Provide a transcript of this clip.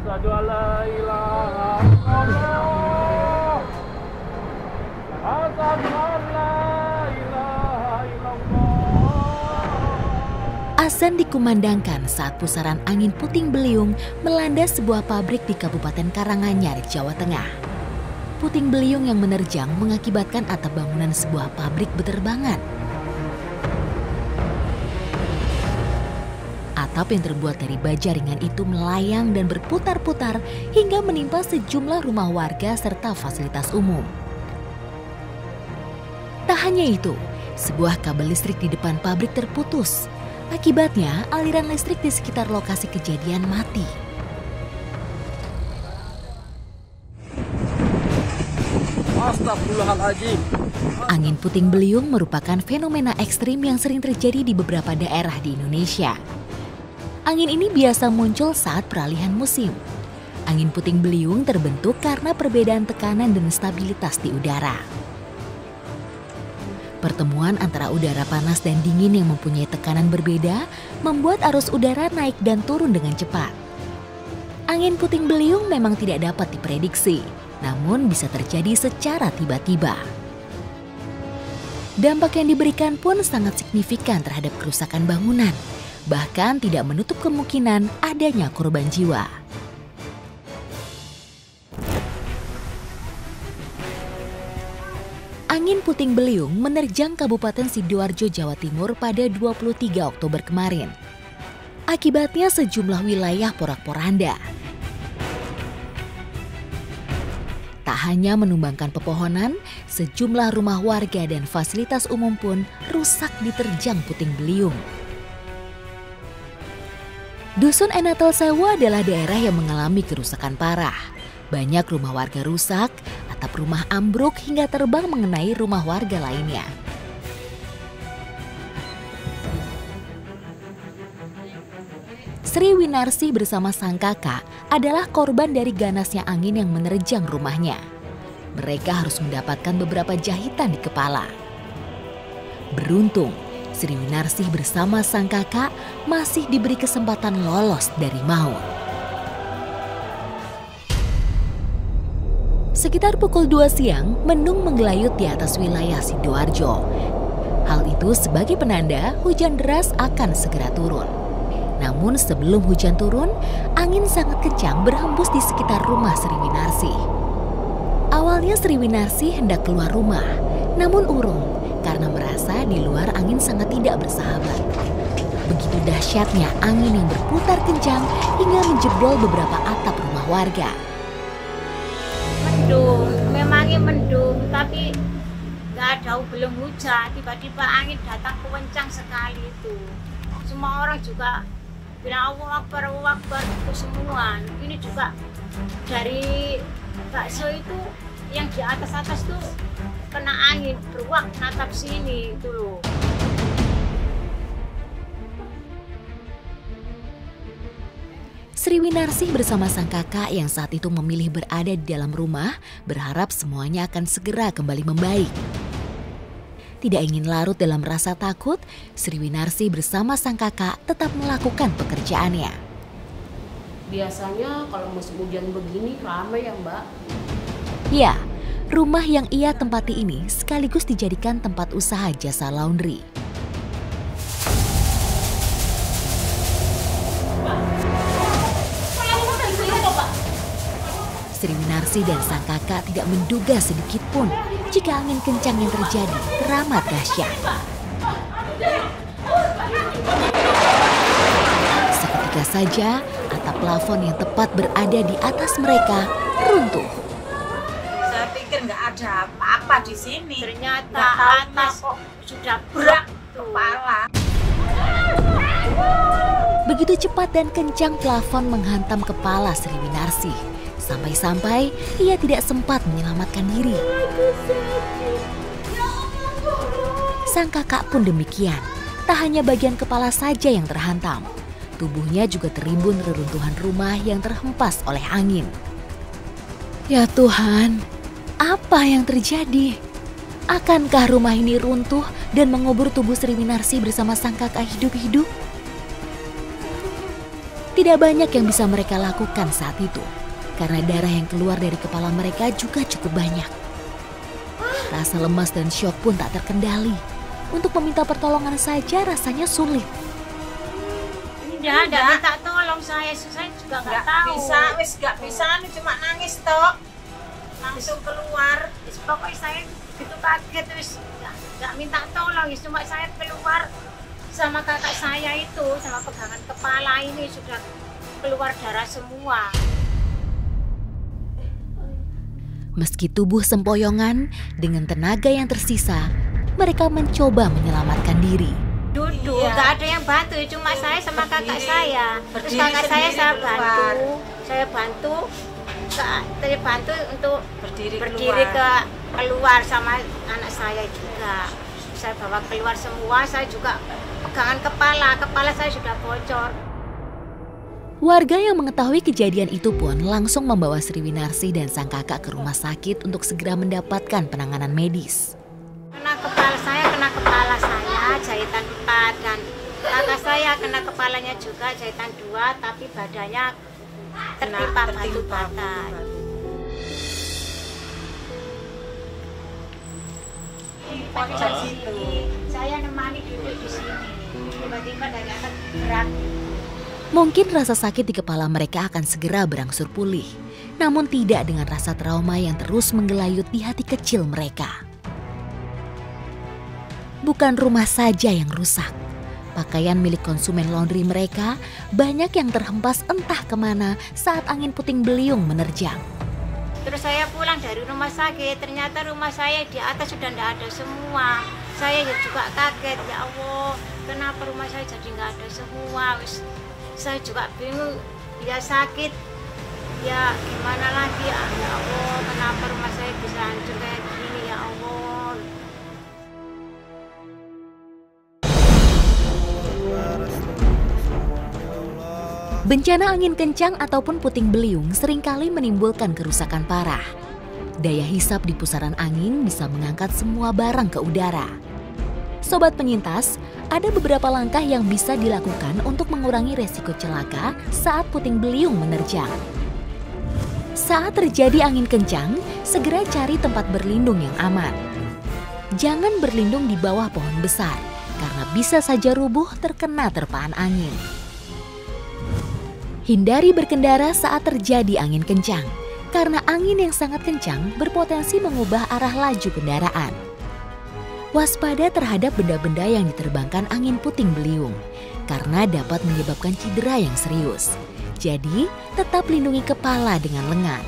Asyhadu alla ilaha illallah. Asyhadu alla ilaha illallah. Azan dikumandangkan saat pusaran angin puting beliung melanda sebuah pabrik di Kabupaten Karanganyar, Jawa Tengah. Puting beliung yang menerjang mengakibatkan atap bangunan sebuah pabrik berterbangan. Atap yang terbuat dari baja ringan itu melayang dan berputar-putar hingga menimpa sejumlah rumah warga serta fasilitas umum. Tak hanya itu, sebuah kabel listrik di depan pabrik terputus. Akibatnya, aliran listrik di sekitar lokasi kejadian mati. Astagfirullahaladzim. Angin puting beliung merupakan fenomena ekstrim yang sering terjadi di beberapa daerah di Indonesia. Angin ini biasa muncul saat peralihan musim. Angin puting beliung terbentuk karena perbedaan tekanan dan stabilitas di udara. Pertemuan antara udara panas dan dingin yang mempunyai tekanan berbeda membuat arus udara naik dan turun dengan cepat. Angin puting beliung memang tidak dapat diprediksi, namun bisa terjadi secara tiba-tiba. Dampak yang diberikan pun sangat signifikan terhadap kerusakan bangunan. Bahkan tidak menutup kemungkinan adanya korban jiwa. Angin puting beliung menerjang Kabupaten Sidoarjo, Jawa Timur pada 23 Oktober kemarin. Akibatnya sejumlah wilayah porak-poranda. Tak hanya menumbangkan pepohonan, sejumlah rumah warga dan fasilitas umum pun rusak diterjang puting beliung. Dusun Enatel Sewu adalah daerah yang mengalami kerusakan parah. Banyak rumah warga rusak, atap rumah ambruk hingga terbang mengenai rumah warga lainnya. Sri Winarsi bersama sang kakak adalah korban dari ganasnya angin yang menerjang rumahnya. Mereka harus mendapatkan beberapa jahitan di kepala. Beruntung, Sri Winarsi bersama sang kakak masih diberi kesempatan lolos dari maut. Sekitar pukul 2 siang, mendung menggelayut di atas wilayah Sidoarjo. Hal itu sebagai penanda hujan deras akan segera turun. Namun sebelum hujan turun, angin sangat kencang berhembus di sekitar rumah Sri Winarsi. Awalnya Sri Winarsi hendak keluar rumah, namun urung karena merasa di luar angin sangat tidak bersahabat. Begitu dahsyatnya angin yang berputar kencang hingga menjebol beberapa atap rumah warga. Mendung, memangnya mendung, tapi belum hujan. Tiba-tiba angin datang kencang sekali itu. Semua orang juga bilang Allahu Akbar, Allahu Akbar itu semua. Ini juga dari bakso itu yang di atas tuh kena angin, beruang natap sini itu loh. Sri Winarsi bersama sang kakak yang saat itu memilih berada di dalam rumah berharap semuanya akan segera kembali membaik. Tidak ingin larut dalam rasa takut, Sri Winarsi bersama sang kakak tetap melakukan pekerjaannya. Biasanya kalau musim hujan begini ramai ya Mbak. Ya, rumah yang ia tempati ini sekaligus dijadikan tempat usaha jasa laundry. Sri Winarsi dan sang kakak tidak menduga sedikit pun jika angin kencang yang terjadi teramat dahsyat. Seketika saja, atap plafon yang tepat berada di atas mereka runtuh. Saya pikir nggak ada apa-apa di sini. Ternyata atas kok sudah berat kepala. Begitu cepat dan kencang plafon menghantam kepala Sri Winarsi. Sampai-sampai ia tidak sempat menyelamatkan diri. Sang kakak pun demikian. Tak hanya bagian kepala saja yang terhantam. Tubuhnya juga terimbun reruntuhan rumah yang terhempas oleh angin. Ya Tuhan, apa yang terjadi? Akankah rumah ini runtuh dan mengubur tubuh Sri Winarsi bersama sang kakak hidup-hidup? Tidak banyak yang bisa mereka lakukan saat itu, karena darah yang keluar dari kepala mereka juga cukup banyak. Rasa lemas dan syok pun tak terkendali. Untuk meminta pertolongan saja rasanya sulit. Tidak minta tolong saya juga nggak tahu. Nggak bisa, cuma nangis toh. Langsung keluar. Pokoknya saya gitu kaget, nggak minta tolong, cuma saya keluar sama kakak saya itu, sama pegangan kepala ini sudah keluar darah semua. Meski tubuh sempoyongan, dengan tenaga yang tersisa, mereka mencoba menyelamatkan diri. Duduk, nggak ada yang bantu, cuma saya sama kakak saya. Terus kakak saya bantu untuk berdiri keluar sama anak saya juga. Saya bawa keluar semua, saya juga pegangan kepala saya sudah bocor. Warga yang mengetahui kejadian itu pun langsung membawa Sri Winarsi dan sang kakak ke rumah sakit untuk segera mendapatkan penanganan medis. Kena kepala saya jahitan 4 dan kakak saya kena kepalanya juga jahitan 2, tapi badannya tertimpa batu bata. Saya nemani duduk di sini, tiba-tiba dari atas berat. Mungkin rasa sakit di kepala mereka akan segera berangsur pulih, namun tidak dengan rasa trauma yang terus menggelayut di hati kecil mereka. Bukan rumah saja yang rusak, pakaian milik konsumen laundry mereka banyak yang terhempas entah kemana saat angin puting beliung menerjang. Terus saya pulang dari rumah sakit, ternyata rumah saya di atas sudah tidak ada semua. Saya juga kaget, ya Allah, kenapa rumah saya jadi nggak ada semua. Saya juga bingung, ya sakit, ya gimana lagi, ya Allah, kenapa rumah saya bisa hancur kayak gini, ya Allah. Bencana angin kencang ataupun puting beliung seringkali menimbulkan kerusakan parah. Daya hisap di pusaran angin bisa mengangkat semua barang ke udara. Sobat penyintas, ada beberapa langkah yang bisa dilakukan untuk mengurangi resiko celaka saat puting beliung menerjang. Saat terjadi angin kencang, segera cari tempat berlindung yang aman. Jangan berlindung di bawah pohon besar, karena bisa saja rubuh terkena terpaan angin. Hindari berkendara saat terjadi angin kencang, karena angin yang sangat kencang berpotensi mengubah arah laju kendaraan. Waspada terhadap benda-benda yang diterbangkan angin puting beliung, karena dapat menyebabkan cedera yang serius. Jadi, tetap lindungi kepala dengan lengan.